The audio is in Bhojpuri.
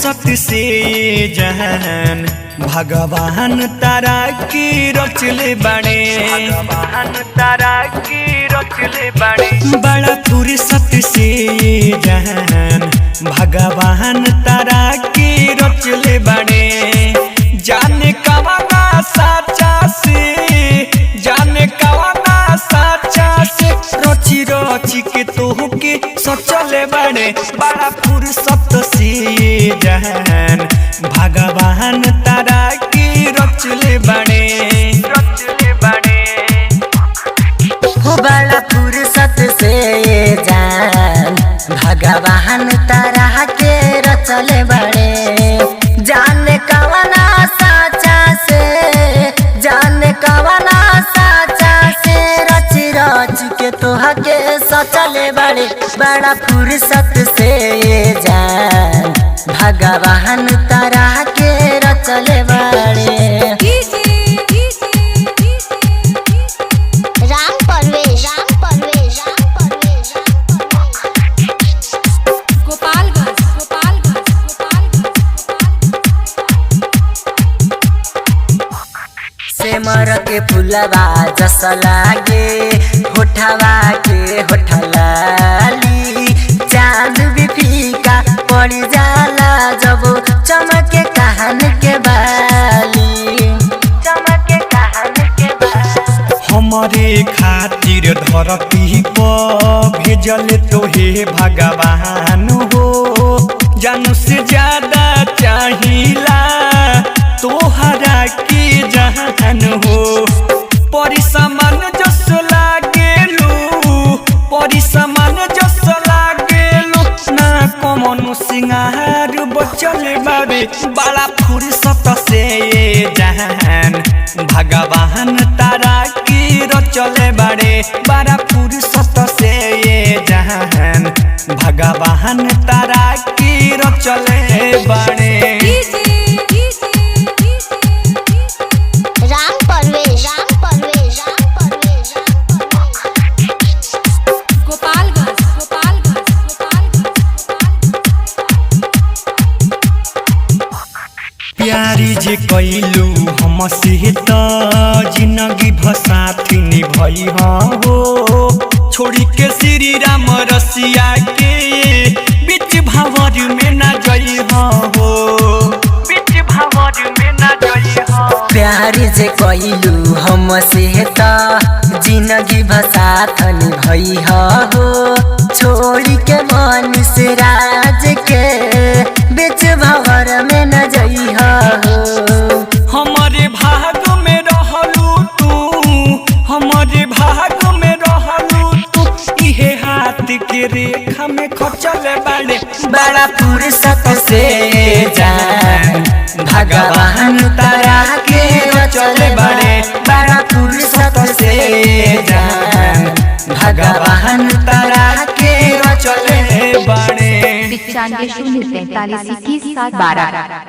फुर्सत से जहान भगवान तारा की रचले बड़े, भगवान तारा की रचले बड़े। बड़ा फुर्सत से जहान भगवान तारा की रचले बड़े। जाने कवाना साचा से, जाने कवाना साचा से रची रची के तोहके सोचले बड़े। बड़ा फुर्सत से जहान भगवान तारा की रचले बड़े, रचले बड़े। हो बड़ा फुर्सत से जान भगवान तारा के रचले बड़े। जाने कवना साचा से, जाने कवना साचा से रची रच के तोहके सोचले बड़े। बड़ा फुर्सत से जान भगवान तारा के रचले बड़े। सेमर के फुलवा जस लागे होठवा के होठलाली। चांद भी फीका पड़ जाला जब चमके कान के बाली, चमके कान के बाली। हमारे खातिर धरती पर भेजल तोहे भगवान हो। जानू से ज्यादा चाहिला तोहरा के जहान हो। परिसमान जस लागेलू, परिसमान जस लागेलू ना कमनु सिंगार बचल बाबे। बड़ा फुर्सत से जहान भगवान तारा की रचले बड़े। बड़ा फुर्सत से जहान भगवान तारा की रचले बड़े। प्यारी जे कैलू हमसे त जिंदगी भसाथी निभई हो। छोड़ी के श्री राम रसिया के बीच भावर में न जई हो, बीच भावर में न जई हो। प्यारी जे कैलू हमसे त जिंदगी भसाथ निभई हो। छोड़ी के मनीष राज के बीच भवर में न जई हो। हमारे भाग में रहलू तू, हमारे भाग में रहलू तू। इहे हाथ के रेखा में खचल बड़े। बड़ा फुर्सत से जान भगवान तारा के रचले बड़े। बड़ा फुर्सत से जान भगवान तारा के रचले बड़े। 95 043 21 7 12।